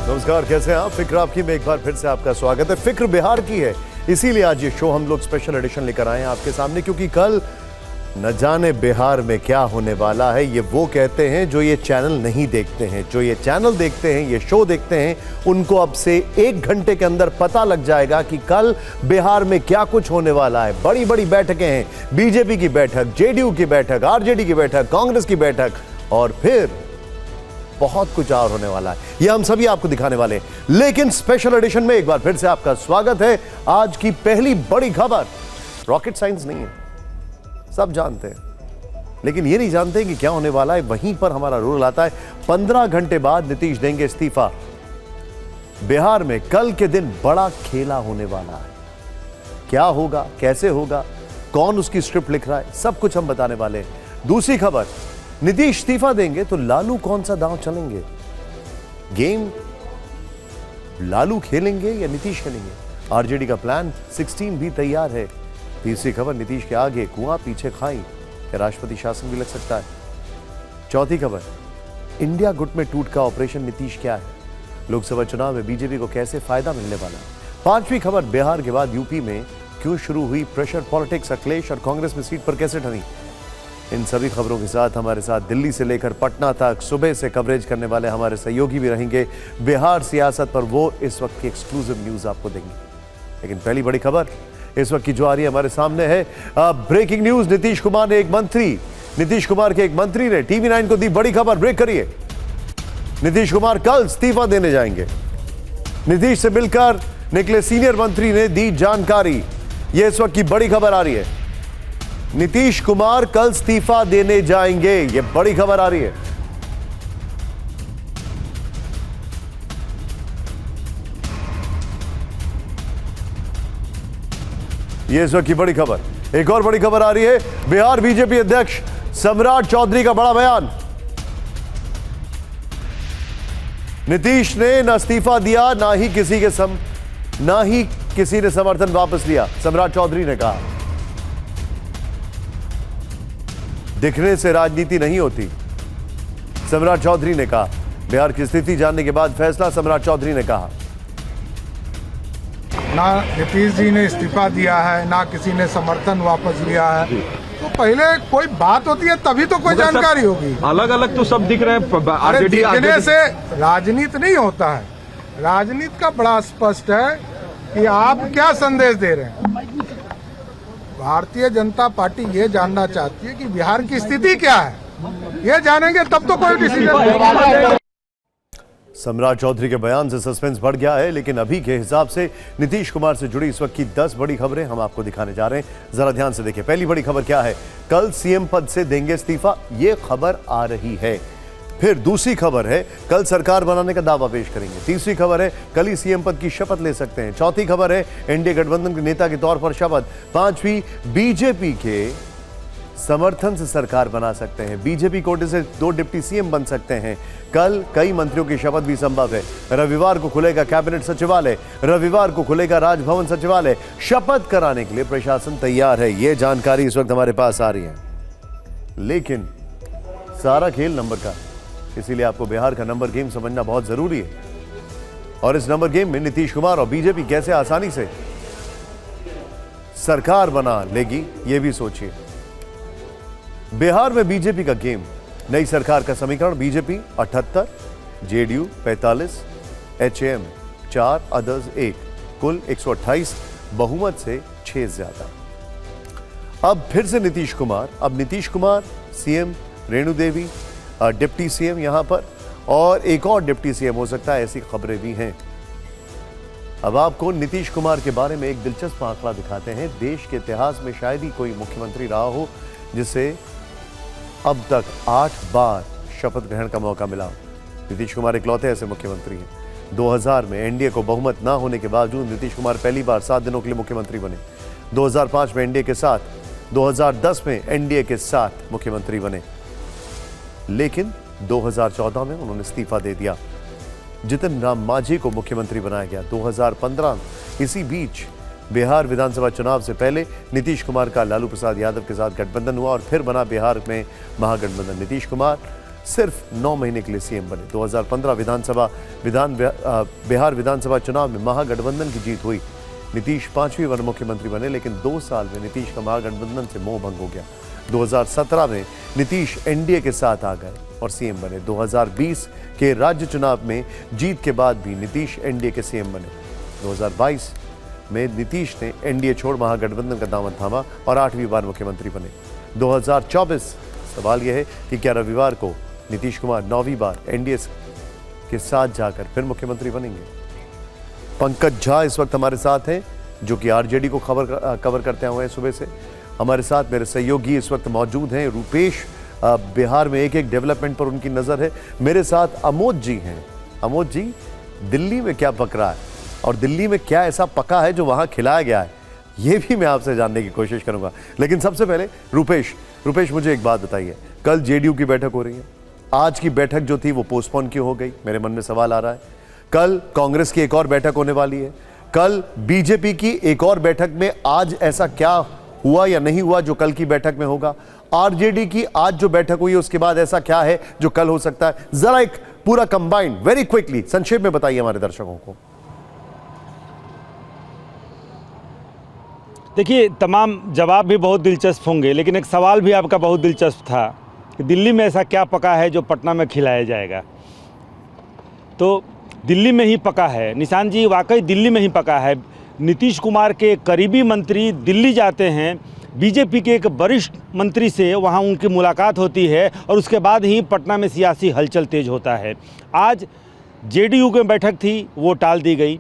नमस्कार, कैसे हैं आप? फिक्र आपकी में एक बार फिर से आपका स्वागत है। फिक्र बिहार की है, इसीलिए आज ये शो हम लोग स्पेशल एडिशन लेकर आए हैं आपके सामने, क्योंकि कल न जाने बिहार में क्या होने वाला है। ये वो कहते हैं जो ये चैनल नहीं देखते हैं। जो ये चैनल देखते हैं, ये शो देखते हैं, उनको अब से 1 घंटे के अंदर पता लग जाएगा कि कल बिहार में क्या कुछ होने वाला है। बड़ी बड़ी बैठकें हैं, बीजेपी की बैठक, जेडीयू की बैठक, आरजेडी की बैठक, कांग्रेस की बैठक, और फिर बहुत कुछ और होने वाला है। यह हम सभी आपको दिखाने वाले हैं। लेकिन स्पेशल एडिशन में एक बार फिर से आपका स्वागत है। आज की पहली बड़ी खबर रॉकेट साइंस नहीं है, सब जानते हैं, लेकिन ये नहीं जानते कि क्या होने वाला है। वहीं पर हमारा रोल आता है। 15 घंटे बाद नीतीश देंगे इस्तीफा। बिहार में कल के दिन बड़ा खेला होने वाला है। क्या होगा, कैसे होगा, कौन उसकी स्क्रिप्ट लिख रहा है, सब कुछ हम बताने वाले हैं। दूसरी खबर, नीतीश इस्तीफा देंगे तो लालू कौन सा दांव चलेंगे? गेम लालू खेलेंगे या नीतीश खेलेंगे? आरजेडी का प्लान 16 भी तैयार है। तीसरी खबर, नीतीश के आगे कुआं पीछे खाई, क्या राष्ट्रपति शासन भी लग सकता है? चौथी खबर, इंडिया गुट में टूट का ऑपरेशन नीतीश क्या है? लोकसभा चुनाव में बीजेपी को कैसे फायदा मिलने वाला है? पांचवी खबर, बिहार के बाद यूपी में क्यों शुरू हुई प्रेशर पॉलिटिक्स, अखिलेश और कांग्रेस में सीट पर कैसे ठनी? इन सभी खबरों के साथ हमारे साथ दिल्ली से लेकर पटना तक सुबह से कवरेज करने वाले हमारे सहयोगी भी रहेंगे। बिहार सियासत पर वो इस वक्त की एक्सक्लूसिव न्यूज आपको देंगे। लेकिन पहली बड़ी खबर इस वक्त की जो आ रही है हमारे सामने है, ब्रेकिंग न्यूज। नीतीश कुमार के एक मंत्री ने TV9 को दी बड़ी खबर। ब्रेक करिए। नीतीश कुमार कल इस्तीफा देने जाएंगे। नीतीश से मिलकर निकले सीनियर मंत्री ने दी जानकारी। यह इस वक्त की बड़ी खबर आ रही है। नीतीश कुमार कल इस्तीफा देने जाएंगे, यह बड़ी खबर आ रही है। यह इस वक्त की बड़ी खबर। एक और बड़ी खबर आ रही है, बिहार बीजेपी अध्यक्ष सम्राट चौधरी का बड़ा बयान। नीतीश ने न इस्तीफा दिया, ना ही किसी ने समर्थन वापस लिया। सम्राट चौधरी ने कहा, दिखने से राजनीति नहीं होती। सम्राट चौधरी ने कहा। बिहार की स्थिति जानने के बाद फैसला, सम्राट चौधरी ने कहा। ना नीतीश जी ने इस्तीफा दिया है, ना किसी ने समर्थन वापस लिया है। तो पहले कोई बात होती है तभी तो कोई जानकारी होगी। अलग अलग तो सब दिख रहे हैं। दिखने से राजनीति नहीं होता है। राजनीति का बड़ा स्पष्ट है कि आप क्या संदेश दे रहे हैं। भारतीय जनता पार्टी ये जानना चाहती है कि बिहार की स्थिति क्या है। ये जानेंगे तब तो कोई डिसीजन। सम्राट चौधरी के बयान से सस्पेंस बढ़ गया है, लेकिन अभी के हिसाब से नीतीश कुमार से जुड़ी इस वक्त की 10 बड़ी खबरें हम आपको दिखाने जा रहे हैं। जरा ध्यान से देखिए। पहली बड़ी खबर क्या है? कल सीएम पद से देंगे इस्तीफा, यह खबर आ रही है। फिर दूसरी खबर है, कल सरकार बनाने का दावा पेश करेंगे। तीसरी खबर है, कल ही सीएम पद की शपथ ले सकते हैं। चौथी खबर है, एनडीए गठबंधन के नेता के तौर पर शपथ। पांचवी, बीजेपी के समर्थन से सरकार बना सकते हैं। बीजेपी कोटे से 2 डिप्टी सीएम बन सकते हैं। कल कई मंत्रियों की शपथ भी संभव है। रविवार को खुलेगा कैबिनेट सचिवालय, रविवार को खुलेगा राजभवन सचिवालय। शपथ कराने के लिए प्रशासन तैयार है। यह जानकारी इस वक्त हमारे पास आ रही है। लेकिन सारा खेल नंबर का, इसीलिए आपको बिहार का नंबर गेम समझना बहुत जरूरी है। और इस नंबर गेम में नीतीश कुमार और बीजेपी कैसे आसानी से सरकार बना लेगी, यह भी सोचिए। बिहार में बीजेपी का गेम, नई सरकार का समीकरण, बीजेपी 78, जेडीयू 45, एचएम 4, अदर्स 1, कुल 128, बहुमत से 6 ज्यादा। अब फिर से Nitish Kumar CM, Renu Devi deputy CM यहां पर, और एक और डिप्टी सीएम हो सकता है, ऐसी खबरें भी हैं। अब आपको नीतीश कुमार के बारे में एक दिलचस्प आंकड़ा दिखाते हैं। देश के इतिहास में शायद ही कोई मुख्यमंत्री रहा हो जिसे अब तक 8 बार शपथ ग्रहण का मौका मिला। नीतीश कुमार इकलौते ऐसे मुख्यमंत्री हैं। 2000 में एनडीए को बहुमत ना होने के बावजूद नीतीश कुमार पहली बार 7 दिनों के लिए मुख्यमंत्री बने। 2005 में एनडीए के साथ, 2010 में एनडीए के साथ मुख्यमंत्री बने। लेकिन 2014 में उन्होंने इस्तीफा दे दिया। जितन राम मांझी को मुख्यमंत्री बनाया गया 2015। इसी बीच बिहार विधानसभा चुनाव से पहले नीतीश कुमार का लालू प्रसाद यादव के साथ गठबंधन हुआ और फिर बना बिहार में महागठबंधन। नीतीश कुमार सिर्फ 9 महीने के लिए सीएम बने। 2015 बिहार विधानसभा चुनाव में महागठबंधन की जीत हुई। नीतीश 5वीं बार मुख्यमंत्री बने, लेकिन 2 साल में नीतीश का महागठबंधन से मोह भंग हो गया। 2017 में नीतीश एनडीए के साथ आ गए और सीएम बने। 2020 के राज्य चुनाव में जीत के बाद भी नीतीश एनडीए के सीएम बने। 2022 में नीतीश ने एनडीए छोड़ महागठबंधन का दामन थामा और 8वीं बार मुख्यमंत्री बने। 2024 सवाल यह है कि क्या रविवार को नीतीश कुमार 9वीं बार एनडीए के साथ जाकर फिर मुख्यमंत्री बनेंगे? पंकज झा इस वक्त हमारे साथ हैं, जो कि आरजेडी को कवर करते हुए हैं सुबह से। हमारे साथ मेरे सहयोगी इस वक्त मौजूद हैं। रूपेश, बिहार में एक एक डेवलपमेंट पर उनकी नज़र है। मेरे साथ अमोद जी हैं। अमोद जी, दिल्ली में क्या पक रहा है और दिल्ली में क्या ऐसा पका है जो वहाँ खिलाया गया है, ये भी मैं आपसे जानने की कोशिश करूँगा। लेकिन सबसे पहले रूपेश मुझे एक बात बताइए, कल जेडीयू की बैठक हो रही है। आज की बैठक जो थी वो पोस्टपोन क्यों हो गई? मेरे मन में सवाल आ रहा है। कल कांग्रेस की एक और बैठक होने वाली है, कल बीजेपी की एक और बैठक में आज ऐसा क्या हुआ या नहीं हुआ जो कल की बैठक में होगा? आरजेडी की आज जो बैठक हुई है उसके बाद ऐसा क्या है जो कल हो सकता है? जरा एक पूरा कंबाइंड वेरी क्विकली संक्षेप में बताइए हमारे दर्शकों को। देखिए, तमाम जवाब भी बहुत दिलचस्प होंगे, लेकिन एक सवाल भी आपका बहुत दिलचस्प था कि दिल्ली में ऐसा क्या पका है जो पटना में खिलाया जाएगा। तो दिल्ली में ही पका है निशान जी, वाकई दिल्ली में ही पका है। नीतीश कुमार के करीबी मंत्री दिल्ली जाते हैं, बीजेपी के एक वरिष्ठ मंत्री से वहां उनकी मुलाकात होती है और उसके बाद ही पटना में सियासी हलचल तेज होता है। आज जेडीयू की बैठक थी, वो टाल दी गई।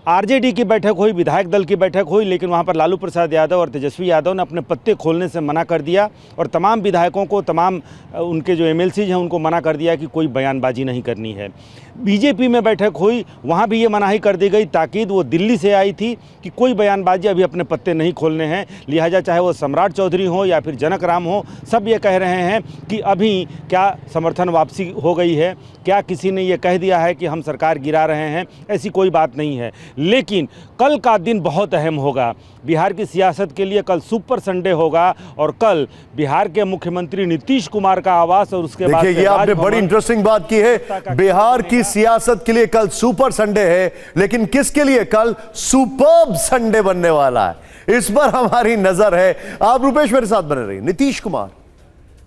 आरजेडी की बैठक हुई, विधायक दल की बैठक हुई, लेकिन वहाँ पर लालू प्रसाद यादव और तेजस्वी यादव ने अपने पत्ते खोलने से मना कर दिया और तमाम विधायकों को, तमाम उनके जो एमएलसीज हैं उनको मना कर दिया कि कोई बयानबाजी नहीं करनी है। बीजेपी में बैठक हुई, वहाँ भी ये मनाही कर दी गई। ताकीद वो दिल्ली से आई थी कि कोई बयानबाजी अभी अपने पत्ते नहीं खोलने हैं, लिहाजा चाहे वो सम्राट चौधरी हो या फिर जनक राम हो, सब ये कह रहे हैं कि अभी क्या समर्थन वापसी हो गई है, क्या किसी ने ये कह दिया है कि हम सरकार गिरा रहे हैं, ऐसी कोई बात नहीं है। लेकिन कल का दिन बहुत अहम होगा बिहार की सियासत के लिए। कल सुपर संडे होगा और कल बिहार के मुख्यमंत्री नीतीश कुमार का आवास और उसके बाद देखिए, ये आपने बड़ी इंटरेस्टिंग बात की है। बिहार की सियासत के लिए कल सुपर संडे है, लेकिन किसके लिए कल सुपर्ब संडे बनने वाला है, इस पर हमारी नजर है। आप रूपेश मेरे साथ बने रहिए। नीतीश कुमार,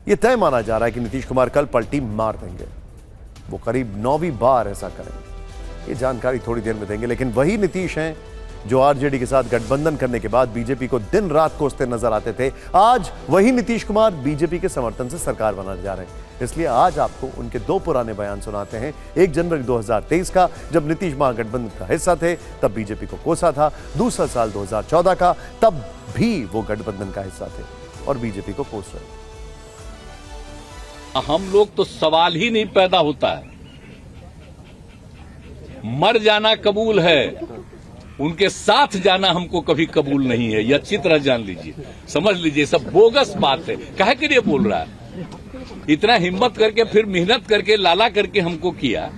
यह तय माना जा रहा है कि नीतीश कुमार कल पलटी मार देंगे, वो करीब 9वीं बार ऐसा करेंगे। ये जानकारी थोड़ी देर में देंगे, लेकिन वही नीतीश हैं जो आरजेडी के साथ गठबंधन करने के बाद बीजेपी को दिन रात कोसते नजर आते थे। आज वही नीतीश कुमार बीजेपी के समर्थन से सरकार बनाने जा रहे हैं। इसलिए आज आपको उनके 2 पुराने बयान सुनाते हैं। 1 जनवरी 2023 का, जब नीतीश महागठबंधन का हिस्सा थे तब बीजेपी को कोसा था। दूसरा साल 2014 का, तब भी वो गठबंधन का हिस्सा थे और बीजेपी को कोस रहे। हम लोग तो सवाल ही नहीं पैदा होता है, मर जाना कबूल है, उनके साथ जाना हमको कभी कबूल नहीं है। यह अच्छी तरह जान लीजिए, समझ लीजिए, सब बोगस बात है। काहे के लिए बोल रहा है? इतना हिम्मत करके, फिर मेहनत करके, लाला करके हमको किया,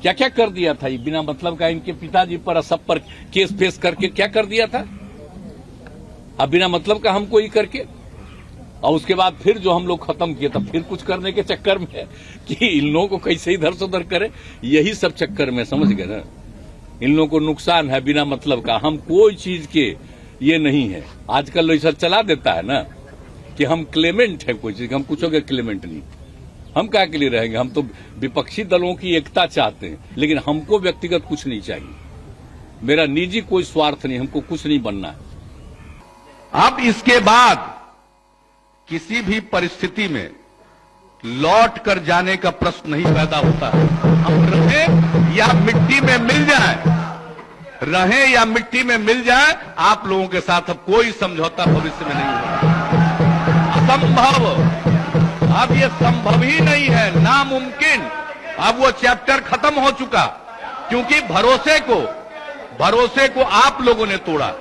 क्या क्या कर दिया था ये बिना मतलब का। इनके पिताजी पर, सब पर केस फेस करके क्या कर दिया था, अब बिना मतलब का हमको ही करके। और उसके बाद फिर जो हम लोग खत्म किए, तब फिर कुछ करने के चक्कर में कि इन लोगों को कैसे इधर से उधर करे, यही सब चक्कर में, समझ गए ना। इन लोगों को नुकसान है बिना मतलब का। हम कोई चीज के ये नहीं है। आजकल ऐसा चला देता है ना कि हम क्लेमेंट है कोई चीज, हम कुछ के क्लेमेंट नहीं। हम क्या के लिए रहेंगे? हम तो विपक्षी दलों की एकता चाहते हैं, लेकिन हमको व्यक्तिगत कुछ नहीं चाहिए। मेरा निजी कोई स्वार्थ नहीं, हमको कुछ नहीं बनना है। अब इसके बाद किसी भी परिस्थिति में लौट कर जाने का प्रश्न नहीं पैदा होता है। हम रहें या मिट्टी में मिल जाए, रहें या मिट्टी में मिल जाए, आप लोगों के साथ अब कोई समझौता भविष्य में नहीं होगा। असंभव, अब ये संभव ही नहीं है, नामुमकिन। अब वो चैप्टर खत्म हो चुका, क्योंकि भरोसे को आप लोगों ने तोड़ा।